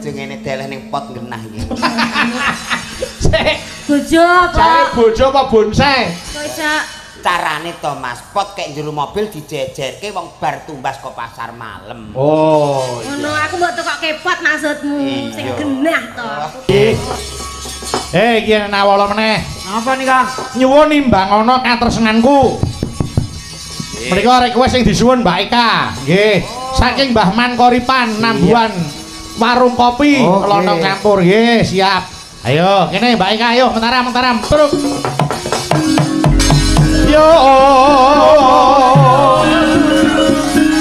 bojo ngene deleh ning pot genah iki. Sik. Bojo apa? Cari bojo apa bonsai? Kok iso Carane to Mas, pot kek jero mobil dijejerke wong bar tumbas ke pasar malam. Oh. ngono aku mbok tekokke pot maksudmu sing genah to. Iki nawala meneh. Napa nih Kang? Nyuwun nimbangono katresnanku. Mriko request sing disuwun Mbak Eka. Nggih. Saking Mbah Man Koripan Nambuan warung kopi lontong campur. Nggih, siap. Ayo, kene Mbak Eka ayo mentaram terus. Yo.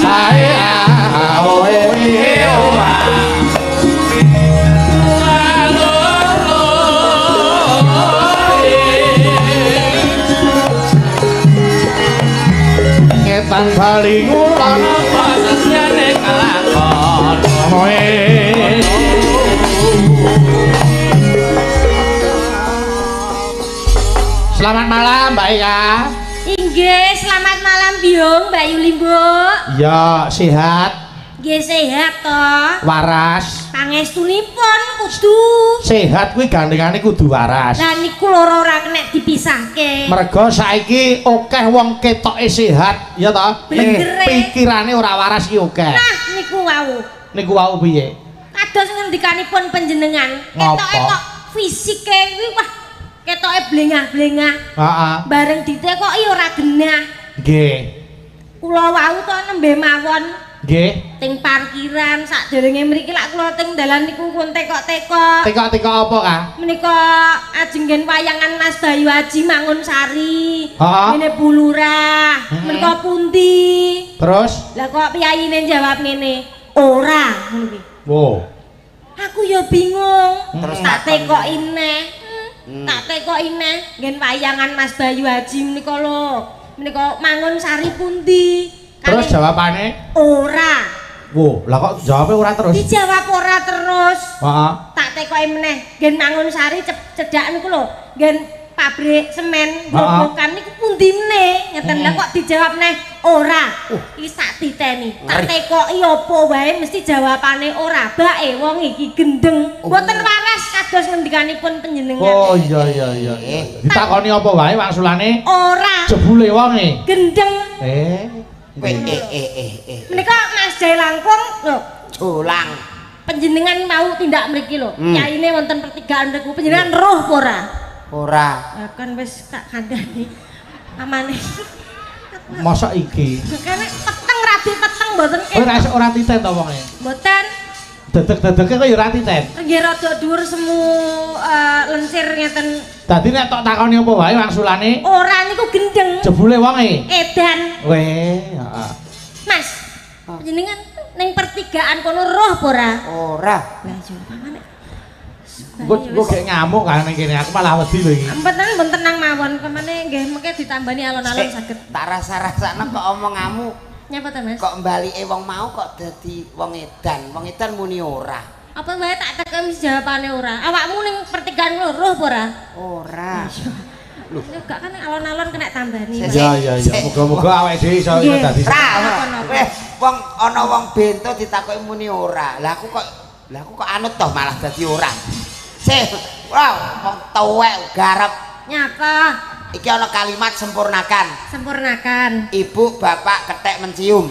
Ae ngetan bali ngulon pasasiane kalakon Selamat malam Mbak Eka. Inggih, selamat malam Biung, Mbak Yuli, Mbok. Ya, sehat. Nggih sehat to. Waras. Pangestunipun kudu. Sehat kuwi gandengane kudu waras. Lah niku loro ora kena dipisahke. Mergo saiki akeh wong ketoke sehat, ya toh? Blendere. Pikirane ora waras ki akeh. Nah, niku wau. Niku wau piye? Kados ngendikanipun panjenengan, ketoke kok fisike kuwi wah ketoke blengah-blengah. Heeh. Bareng ditekoki ora genah. Nggih. Kula wau to nembe mawon Nggih. ting parkiran sakderenge mriki lak kula teng dalan niku pun tekok-tekok. Tekok-tekok apa, Kang? Menika ajenggen wayangan Mas Bayu Haji Mangunsari. Heeh. Ngene Bulurah. Menika pundi? Terus? Lah kok piyayine jawab ngene, ora ngono kuwi. Wow. Aku ya bingung. Terus tak takon. tekoki neh. Tak tekoki neh nggen wayangan Mas Bayu Haji menika lho. Menika Mangunsari pundi? Terus jawabane? Ora. Wow, lah kok jawabnya ora terus? Dijawab ora terus. Heeh. Tak tekoki meneh nggen Mangunsari cedhak niku lho, nggen pabrik semen Grobogan niku pundi meneh ngeten lah kok dijawab neh ora. Iki sak diteni. Tak tekoki apa wae mesti jawabane ora. Bae wong iki gendeng. Mboten waras kados ngendikanipun panjenengan. Oh iya. Ditakoni apa wae wangsulane? Ora. Jebule wonge. Gendeng. Menika Mas Jai Langkung lho. Jolang. Panjenengan mau tindak mriki lho. Yaine wonten pertigaan mriku. Panjenengan roh apa ora? Ora. Ya kan wis tak kandhani. Amane. Masa iki? Kene peteng rabi peteng mboten Ora titen to wonge. Mboten. Dedek-dedeke kok ya ora titen. Nggih rada dhuwur semu lensir ngeten. Dadi nek tok takoni apa wae wangsulane Ora niku gendeng. jebule wonge. Edan. Weh, heeh. Mas. Panjenengan ning pertigaan kono roh apa ora? Ora. Lah yo pamane. Gue kayak ngamuk kan ning kene aku malah wedi lho iki. Mboten pun tenang mawon kemane nggih mengke ditambani alon-alon saged. Tak rasa-rasane kok omonganmu Nyapa ta Mas? kok mbalike wong mau kok dadi wong edan. Wong edan muni ora. Apa wae tak tekem jawabane ora. Awakmu ning pertigaan kono roh apa ora? Ora. Lho, gak kan alon-alon kena tambani. Iya. Muga-muga awake dhewe iso dadi. Wong ana wong bento ditakoki muni ora. Lah aku kok anut toh malah dadi ora. Wow, wong tuwek garap. Nyapa? Iki ana kalimat sempurnakan. Sempurnakan. Ibu bapak ketek mencium.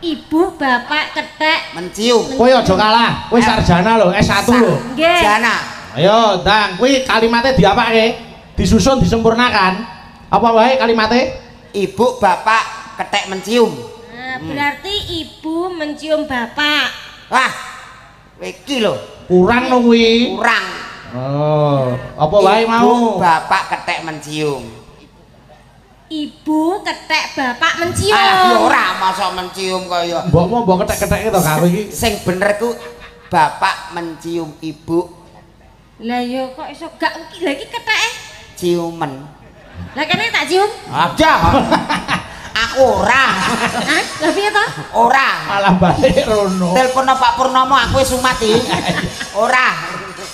Ibu bapak ketek Mencium. Kowe aja kalah. Kowe sarjana lho, S1 lho. nggih. Jana. Ayo, Dang, kuwi kalimatnya diapake? Disusun disempurnakan. Apa wae kalimatnya? Ibu bapak ketek mencium. Nah, berarti ibu mencium bapak. Wah. Iki lho, Kurang no kuwi. kurang. Oh, apa wae mau? Ibu bapak ketek mencium. Ibu ketek bapak mencium. Ah, ora masa mencium kaya. Mbok ketek-keteke to kowe iki. Sing bener ku bapak mencium ibu Lah yo kok iso gak lha iki keteke? ciumen. Lah kene tak cium. Aja. Aku ora. Hah? Lah piye to? Ora. Malah balik rono. Telepon Pak Purnomo aku wis umati. Ora.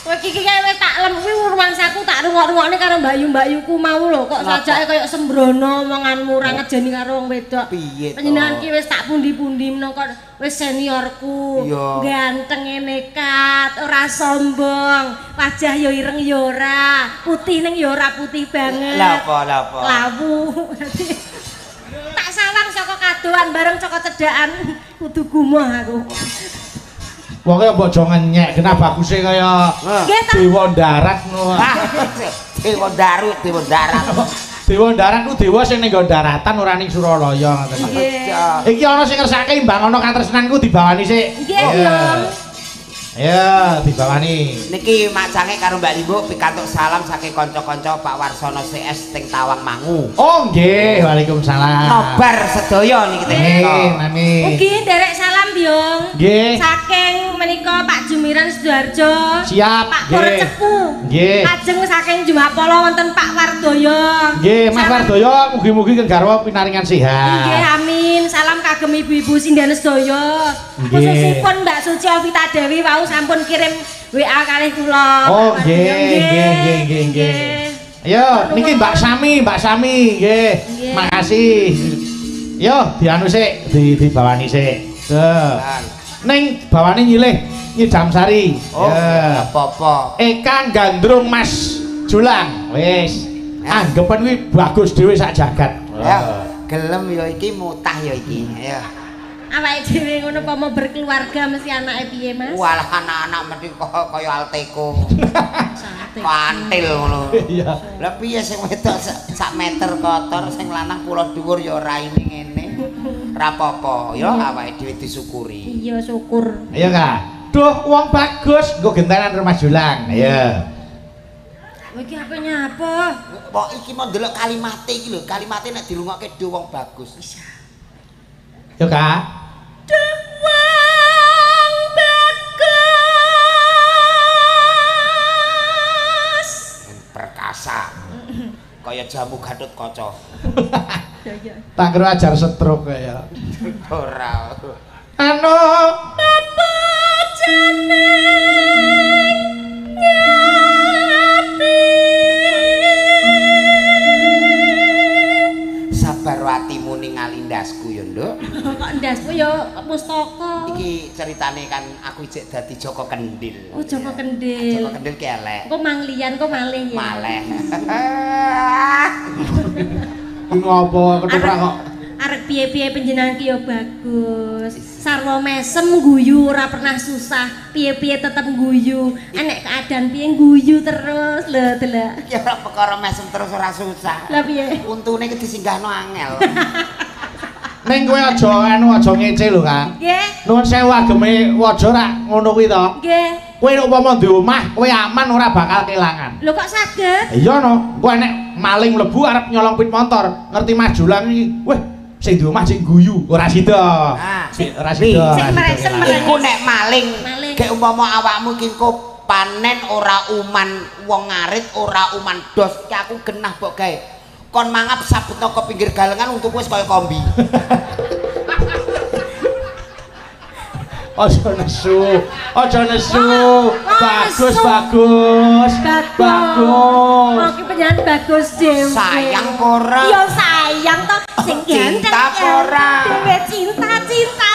Kowe iki wis tak lem kuwi rumangsaku tak rungok-rungokne karo mbak-mbakku mau lho kok sajake kaya sembrono omonganmu ora ngejeni karo wong wedok. Piye to? Panjenengan ki wis tak pundi-pundi menapa wis seniorku. Ganteng nekat, ora sombong, wajah ya ireng ya ora, putih ning ya ora putih banget. Lah apa? Lawu. Tak sawang saka kadoan bareng saka cedhakan kudu gumoh aku. Wong e mbok aja ngenyek, genah baguse kaya dewa darat ngono. Dewa darat. Dewa darat ku dewa sing ning daratan ora ning Suralaya ngoten. Iki ana sing ngersake imbang ana katresnanku dibawani sik. Nggih, Ya, dibawani. Niki macange karo Mbak Limbo pikantuk salam saking kanca-kanca Pak Warsono CS teng Tawang Mangu. Oh, nggih, waalaikumsalam. Nobar sedaya niki teng menika. Amin. Mugi nderek salam, Byung. Nggih. Saking menika Pak Jumiran Sidoarjo. Siap. Pak Korcepu. Nggih. Lajeng saking Jumapala wonten Pak Wardoyo. Nggih, Mas Wardoyo mugi-mugi garwa pinaringan sehat. Nggih, amin. Salam kagem ibu-ibu sindene sedaya. Khususipun Mbak Suci Ovita Dewi wau sampun kirim WA kalih kula. Oh, nggih. Ayo, niki Mbak Sami, nggih. Makasih. Yo, dianu sik, dibawani sik. Ning bawane nyilih Nyidam Sari. Oh, apa-apa. Eka Gandrung Mas Julang. Wis. Anggepen kuwi bagus dhewe sak jagat. Ya, gelem ya iki mutah ya iki. Ayo. Awake dhewe ngono apa mau berkeluarga mesti anake piye, Mas? Walah anak-anak mesti kaya Alteco. Pantil ngono. Iya. Lah piye sing wedok sak meter kotor sing lanang pulau dhuwur ya ora ini ngene. Ora apa-apa ya awake dhewe disyukuri. Iya, syukur. Ayo, Kak. Duh, wong bagus nggo gentenan Mas Julang. Ayo. Iki apa nyapa? Kok iki mau ndelok kalimate iki lho, kalimate nek dirungokke do wong bagus. Yo, Kak. Wong bagus. Perkasa. Kaya jamu Gatut Kaca. Tak kira ajar stroke ya. Ora. Anu Apa jeneng ngati? Sabar atimu ningali ndasku ya, Nduk. Kok ndasku ya pustaka. Iki ceritane kan aku ijek dadi Joko Kendil. Oh, Joko Kendil. Joko Kendil ki elek. Kok manglian kok malih ya? Maleh. ngopo ketoprak kok. Arek piye-piye panjenengan ki ya bagus. Sarwa mesem guyu ora pernah susah. Piye-piye tetep guyu. Enek keadaan piye guyu terus lho, delok. Ya ora perkara mesem terus ora susah. Lah piye? Untune iki disinggahno angel. Ning kowe aja aja ngece lho, Kang. Nggih. Nuwun sewu ageme waja ra ngono kuwi to. Nggih. Kowe nek umpama di omah, kowe aman ora bakal kelangan. Lho kok saged? Iya no, kowe nek maling mlebu arep nyolong pit motor, ngerti Mas Julang iki. Weh, sing di omah sing guyu, ora sida. Ora sida. Sing meresen Iku nek maling, Maling. gek umpama awakmu iki engko panen ora uman wong ngarit, ora uman dos, ki aku genah mbok gawe. Kon mangap sabutno ke pinggir galengan untuk wis kaya kombi. Aja nesu. Bagus. Oh, ki penyanyi bagus dhewe. Sayang ora? Iya sayang to sing ganteng. Cinta ora? Dewe cinta.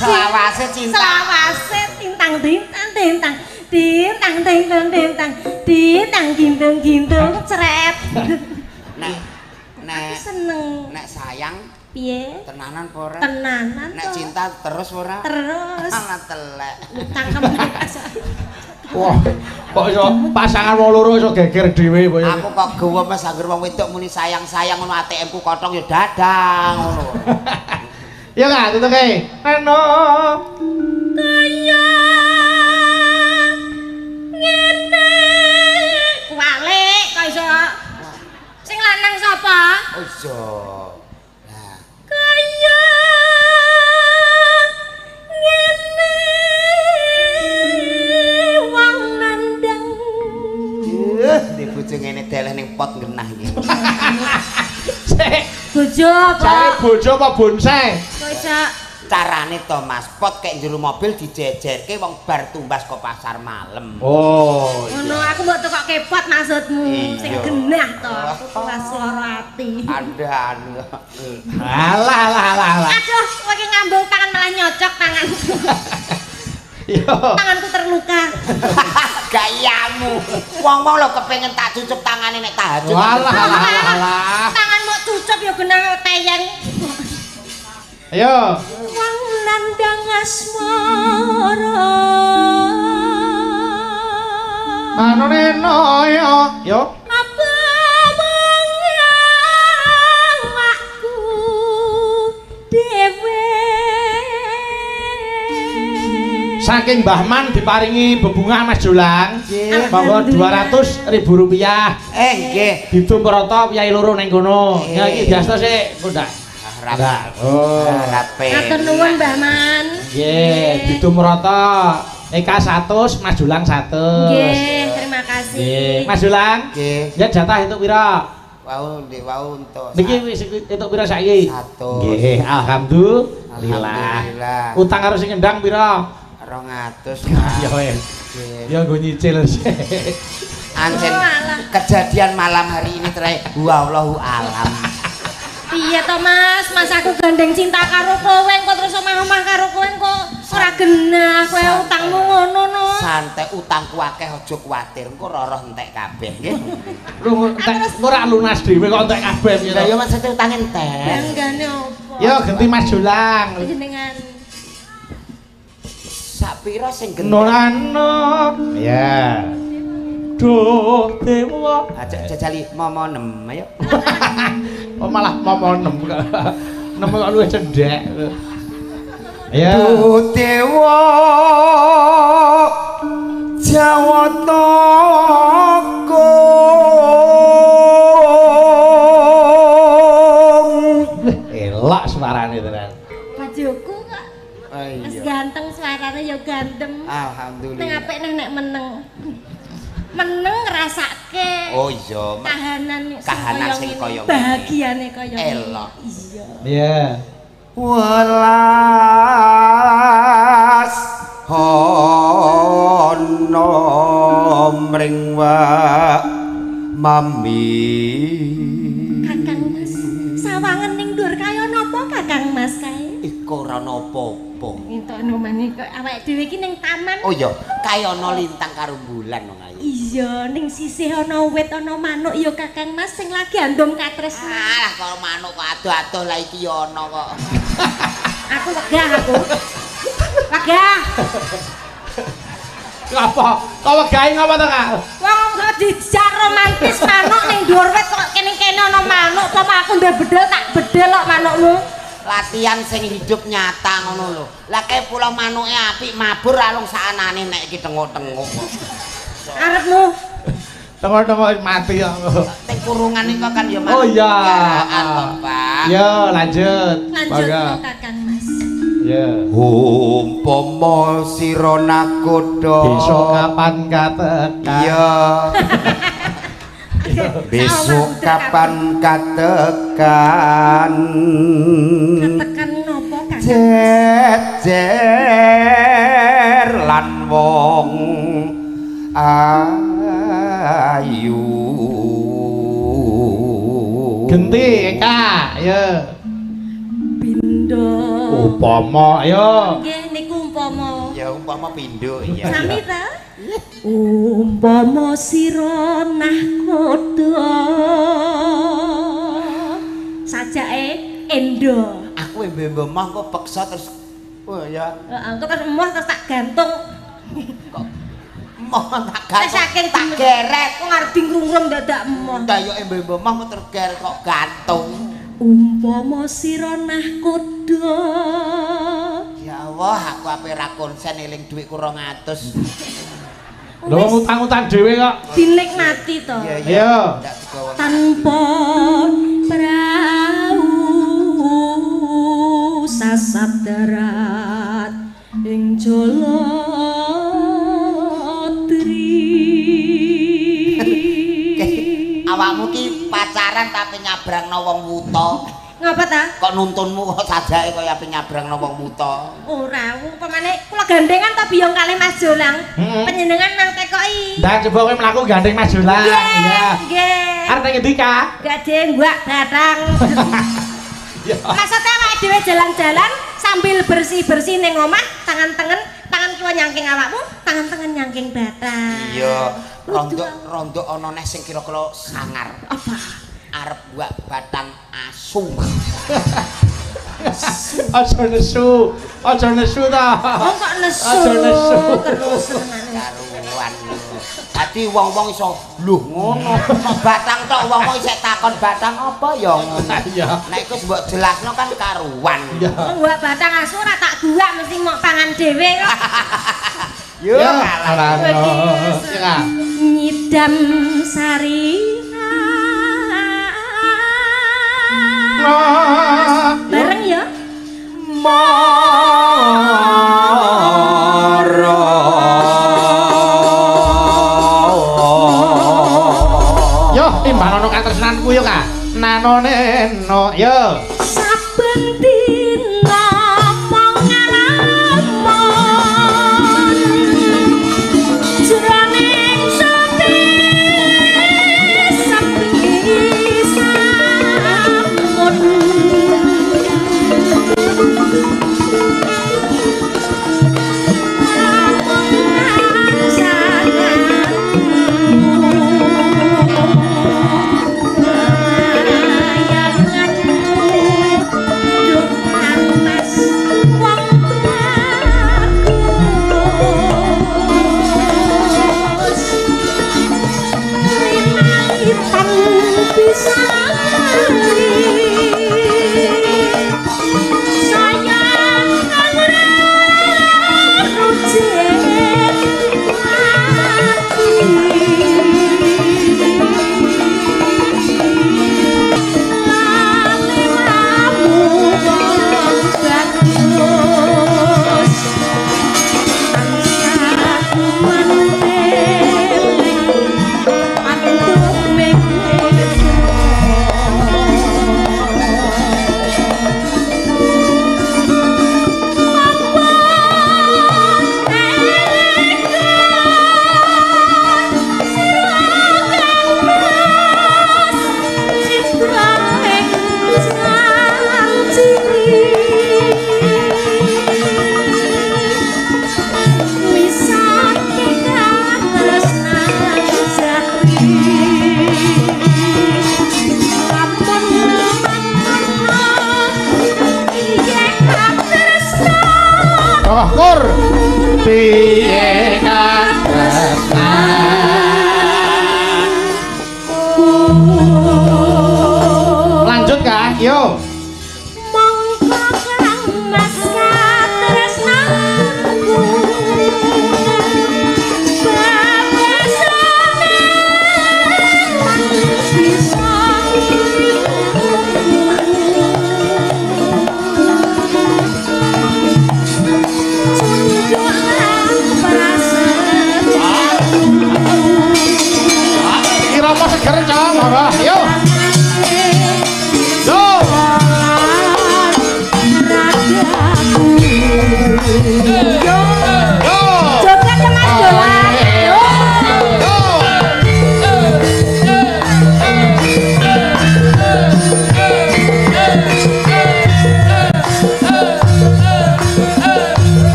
Selawase cinta. Selawase tintang gintung cret. Nek Seneng. nek sayang Piye? tenanan apa ora? Tenanan Nek to. cinta terus ora? Terus. Alah telek. Cangkem. Wah, kok iso pasangan wong loro iso geger dhewe kowe. Aku kok gemes anggere wong wedok muni sayang-sayang ngono ATM-ku kotong ya dadang ngono. Ya Kak, tutuke. Eno. Kaya ngene. Walik kok iso. Sing lanang sapa? Oh iya. Nah, Kaya ngene wong nandang. di bojo ngene deleh ning pot genah iki. Sik, Bojo jare apa? bojo apa bonsai? Kok iso Carane to Mas, pot kek jero mobil dijejerke wong bar tumbas ke pasar malam. Oh. Ngono aku mbok tekokke pot maksudmu sing genah to. Aku kelas loro ati. Andan. Alah. Aduh, kowe iki ngambung tangan malah nyocok tangan. Yo. Tanganku terluka. Gayamu. Wong-wong lho kepengin tak cucup tangane nek tahajud. Alah. Tangan mau cucup ya genah teyeng. Ayo. Wong nandang asmara. Anu neno yo. Apa mangawakku dhewe. Saking Mbah Man diparingi bebungah Mas Jolang. Monggo 200.000 rupiah. Nggih. Ditumrata piyai loro ning kono. Ya iki biasa sik, Ndak. Oh. Rape. Matur nuwun Mbah Man. Nggih, ditumrata Eka 100, Mas Jolang 100. Nggih, terima kasih. Nggih, Mas Jolang. Nggih. Ya jatah itu pira? Wau untuk. Niki wis entuk pira saiki? 100. Nggih, alhamdulillah. Utang karo sing ngendang pira? 200. Ya wis. Ya nggo nyicil sih. Anjen kejadian malam hari ini terakhir wallahu alam. Iya to Mas, Mas aku gandeng cinta karo kowe engko terus omah-omah karo kowe engko ora genah kowe utangmu ngono no. Santai utangku akeh aja kuwatir, engko roroh entek kabeh nggih. Lu entek ora lunas dhewe kok entek kabeh piye to? Lah ya maksud utang entek. Banggane opo? Ya ganti Mas Jolang. Jenengan Sak pira sing gendeng? Nonano. Ya. Duh dewa. Ajak jajali momo 6 ayo. Oh malah momo 6 kok. 6 kok luwih cendhek. Ya. Duh dewa Jawata Elak suarane tenan. bojoku kok. Wis ganteng suarane ya ganteng. Alhamdulillah. Ning apik nek meneng. Meneng ngrasake. Oh iya. Kahanan sing kaya bahagiane kaya elok. Iya. Iya. Welas ana mring wak mami. Kakang Mas, sawangen ning dhuwur kaya napa Kakang Mas kae? Iku ora napa-apa. Entukno maneh kok awake dhewe iki ning taman. Oh iya, kaya ana lintang karo bulan wong ayu. Iya, ning sisih ana wit ana manuk ya Kakang Mas sing lagi andum katresnan. Alah kalau manuk kok adoh-adoh lah iki ana kok. Aku wegah aku. Wegah. Apa? Kok wegahe ngapa to, Kak? Wong kok dijak romantis manuk ning dhuwur wit kok kene-kene ana manuk, apa aku ndek bedel tak bedel kok manukmu. Latihan sing hidup nyata ngono lho. Lah kae pulau manuke apik mabur alung sakanane nek iki tengok-tengok kok. Arepmu Tengok-tengok mati kok. Ning kurungan iku kan ya Oh iya. Pak. Ya, lanjut. lanjut Kakang Mas. Ya. Umpama sira nakoda Besok kapan katekan? iya. Besok kapan katekan? Katekan nopo Kakang? Jejer lan wong ayu. Genti, Kak. Ya. Pindho. Upama, ayo. Nggih niku umpama. Ya umpama pindho ya. Sami ta? Umpama sira nahkoda sajake endo. Aku mbembemah kok peksa terus oh ya. Heeh, engko terus emoh terus tak gantung. Kok emoh tak Wis gantung. saking tak geret. kok ngarep dingrungrum dadak emoh. Ndak yo mbembemah kok terus geret kok gantung. Umpama sira nahkoda. Ya Allah, aku ape ra konsen eling dhuwitku 200. Lho utang-utang dhewe kok. Dinikmati to. Iya. Ndak digawa. Tanpa prau sasat darat ing Jolotri. Awakmu ki pacaran tapi nyabrangno wong wuta. Ngapa ta? Kok nuntunmu kok sajake kaya ape nyabrangno wong muta. Ora, upamane kula gandengan ta biyong kalih Mas Jolang. Panjenengan nang tekoki. Ndak coba kowe mlaku gandeng Mas Jolang. Iya. Nggih. Arep ngendi Kak? Gade mbak batang. Maksudnya awake dhewe jalan-jalan sambil bersih-bersih ning omah, tangan kiwa nyangking awakmu, tangan tengen nyangking batang. Iya, rondo ana neh sing kira-kira sangar. Apa? Arep mbak batang asu. Aja nesu ta. Oh kok nesu. Aja nesu. Terus Karuan. Dadi wong-wong iso lho ngono. Kok batang tok wong-wong isih takon batang apa ya ngono. Iya. Nek iku mbok jelasno kan karuan. Mbak batang asu ora tak buak mesti mok pangan dhewe kok. Yo kalah. Nyidam sari. Bareng ya. Yo timbang ana katresnanku yo Kak. Nanoneno yo. Saben dina mangalamon jroning sepi sampun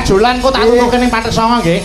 kajulan ku tak tutuke ning Pathesanga nggih.